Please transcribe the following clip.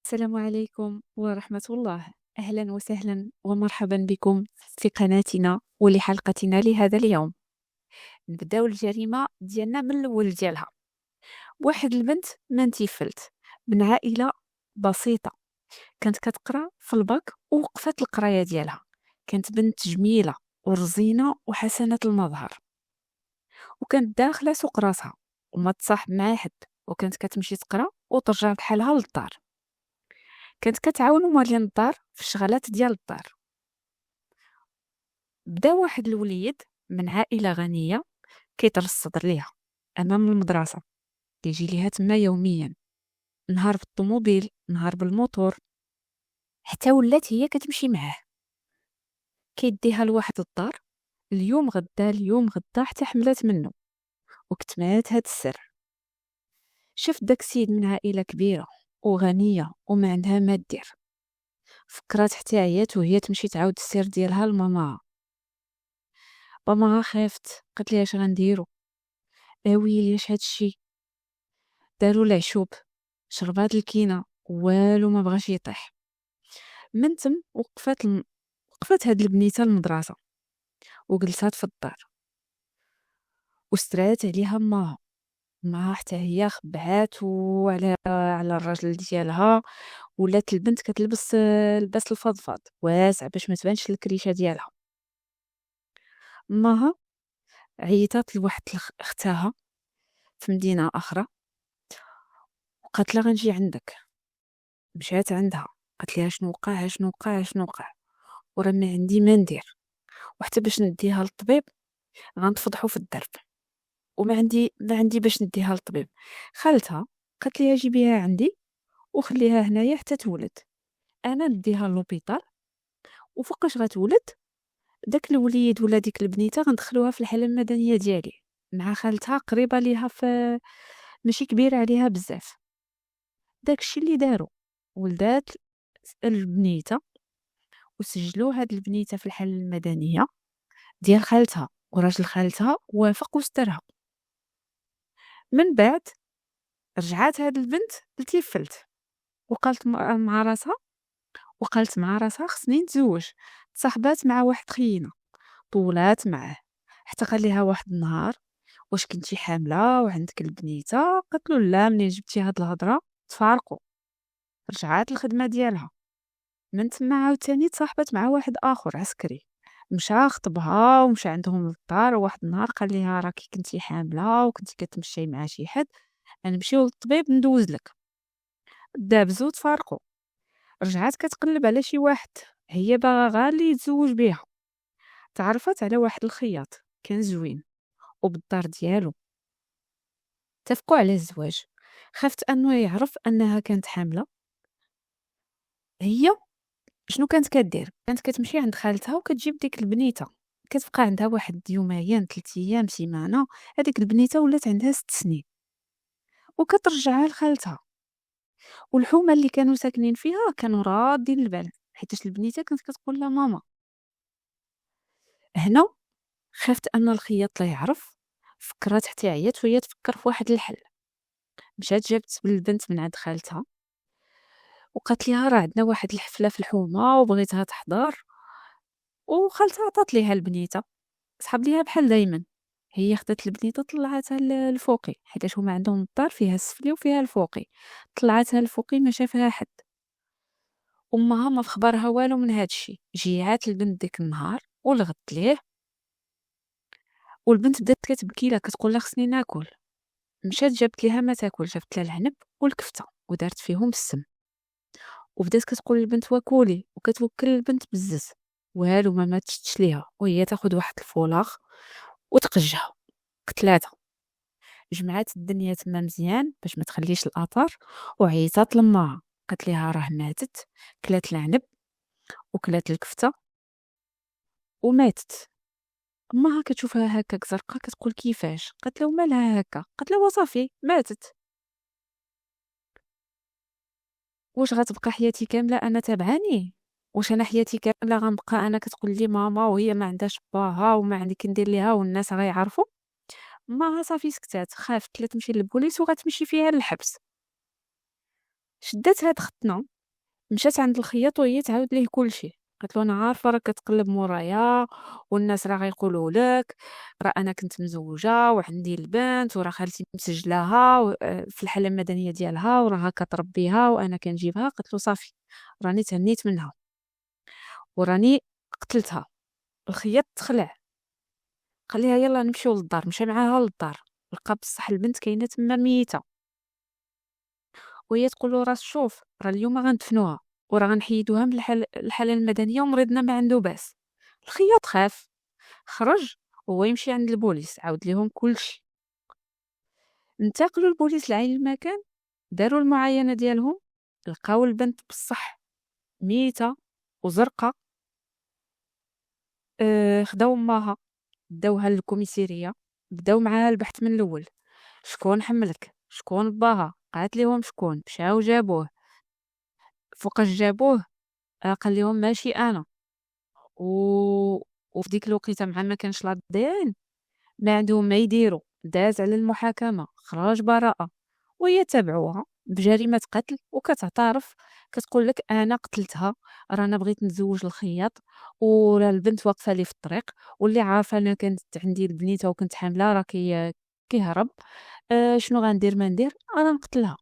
السلام عليكم ورحمة الله. أهلا وسهلا ومرحبا بكم في قناتنا ولحلقتنا لهذا اليوم. نبداو الجريمة ديالنا من الأول ديالها. واحد البنت من تيفلت من عائلة بسيطة، كانت كتقرا في الباك ووقفات القراية ديالها. كانت بنت جميلة ورزينة وحسنة المظهر، وكانت داخلة سوق راسها وما تصاحب مع حد، وكانت كتمشي تقرا وترجع بحالها للدار. كانت كتعاون موالين الدار في الشغلات ديال الدار. بدا واحد الوليد من عائلة غنية كيترصد ليها أمام المدرسة، كيجي ليها تما يوميا، نهار بالطوموبيل نهار بالموتور، حتى ولات هي كتمشي معاه. كيديها لواحد الدار، اليوم غدا اليوم غدا حتى حملات منه وكتمات هاد السر. شفت داك السيد من عائلة كبيرة وغنية وما عندها ما دير، فكرات حتى عيات وهي تمشي تعاود السير ديالها لماماها. ماماها خافت، قالت ليها اش غنديرو؟ ويلي اش هادشي؟ داروا العشوب، شرب هاد الكينه والو ما بغاش يطيح. من تم وقفات هاد البنيته المدرسه وجلسات في الدار واسترات عليها ماها حتى هي خبعات وعلى الراجل ديالها. ولات البنت كتلبس لباس الفضفاض واسع باش ما تبانش الكريشه ديالها. ماها عيطات لواحد اختها في مدينه اخرى وقالت لها غنجي عندك. مشات عندها، قالت لها شنو وقع وراه ما عندي ما ندير، وحتى باش نديها للطبيب غنتفضحوا في الدرب، وما عندي باش نديها للطبيب. خالتها قالت لها جيبيها عندي وخليها هنايا حتى تولد، انا نديها للوبيطال، وفوقاش غتولد داك الوليد ولا ديك البنيته غندخلوها في الحاله المدنيه ديالي مع خالتها قريبه ليها، في ماشي كبيره عليها بزاف. داكشي اللي داروا، ولدات البنيته وسجلوا هاد البنيته في الحاله المدنيه ديال خالتها، وراجل خالتها وافق واسترها. من بعد رجعات هاد البنت لتيفلت وقالت مع راسها خصني نتزوج. تصاحبات مع واحد خينا، طولات معاه حتى قال ليها واحد النهار واش كنتي حامله وعندك البنيته؟ قالت له لا. منين جبتي هاد الهضره؟ تفارقوا. رجعات الخدمه ديالها. من تما عاوتاني تصاحبت مع واحد اخر عسكري، مشى خطبها ومشى عندهم للدار. واحد النهار قال ليها راكي كنتي حامله وكنتي كتمشي مع شي حد، غنمشيو للطبيب ندوز لك. دابزو تفارقوا. رجعات كتقلب على شي واحد هي باغا غير اللي يتزوج بيها. تعرفت على واحد الخياط كان زوين وبالدار ديالو، اتفقوا على الزواج. خافت انه يعرف انها كانت حامله. هي شنو كانت كدير؟ كانت كتمشي عند خالتها وكتجيب ديك البنيته، كتبقى عندها واحد يومين 3 ايام سيمانه. هذيك البنيته ولات عندها 6 سنين وكترجعها لخالتها. والحومه اللي كانوا ساكنين فيها كانوا راضين البال، حيتاش البنيته كانت كتقول لها ماما. هنا خافت ان الخياط لا يعرف، فكرات حتى عيات وهي تفكر في واحد الحل. مشات جابت البنت من عند خالتها وقالت لها راه عندنا واحد الحفله في الحومه وبغيتها تحضر. وخالتها عطات ليها البنيته، سحب ليها بحال دايما. هي خدات البنيته طلعتها الفوقي، حيتاش هما عندهم الدار فيها السفلي وفيها الفوقي. طلعتها الفوقي ما شافها حد. امها ما فخبرها والو من هادشي. جيعات البنت ديك النهار ولغت ليه، والبنت بدات كتبكي لها كتقول لها خصني ناكل. مشات جابت ليها ما تاكل، جابت لها العنب والكفته ودارت فيهم السم وبدات كتقول للبنت واكولي، وكتوكل البنت بزز. والو ما ماتش ليها، وهي تاخد واحد الفولاغ وتقجها قتلاتها. جمعات الدنيا تما مزيان باش ما تخليش الاثار، وعيطات لماها قالت ليها راه ماتت، كلات العنب وكلات الكفته وماتت. امها كتشوفها هكاك زرقاء كتقول كيفاش؟ قالت له مالها هكا؟ قالت له وصافي ماتت. واش غتبقى حياتي كامله انا تابعاني؟ واش انا حياتي كامله غنبقى انا كتقول لي ماما وهي ما عندهاش باها وما عندي كندير ليها والناس غيعرفوا؟ ما صافي سكتات، خافت لا تمشي للبوليس وغتمشي فيها للحبس. شدات هاد ختنا مشات عند الخياط وهي تعاود ليه كلشي، قالت له: "أنا عارفة راك كتقلب مورايا والناس راه غيقولوا لك، راه أنا كنت مزوجة وعندي البنت وراه خالتي مسجلاها في الحالة المدنية ديالها وراها كتربيها وأنا كنجيبها." قالت له: "صافي، راني تهنيت منها وراني قتلتها." الخياط تخلع، قال ليها: "يلاه نمشيو للدار." مشى معاها للدار، لقى بصح البنت كاينة تما ميتة، وهي تقول له: "راه شوف، راه اليوم غندفنوها وراه غنحيدوها من الحالة المدنية ومريضنا ما عنده باس." الخياط خاف، خرج وهو يمشي عند البوليس، عاود ليهم كلشي. انتقلوا البوليس لعين المكان، داروا المعاينة ديالهم، لقاو البنت بصح ميتة وزرقة. خداو امها، داوها للكوميسيرية، بداو معاها البحث من الاول. شكون حملك، شكون باها؟ قالت لهم شكون. مشاو جابوه، فوقاش جابوه قال لهم ماشي انا. و... وفي ديك الوقيته مع ما كانش لا دي ما عندهم ما يديروا، داز على المحاكمة، خراج براءة، وهي تابعوها بجريمة قتل وكتعترف، كتقول لك: أنا قتلتها، رانا بغيت نتزوج الخياط وراه البنت واقفة لي في الطريق، واللي عارفة أنا كانت عندي البنيته وكنت حاملة راه كيهرب. شنو غندير؟ ما ندير، أنا نقتلها.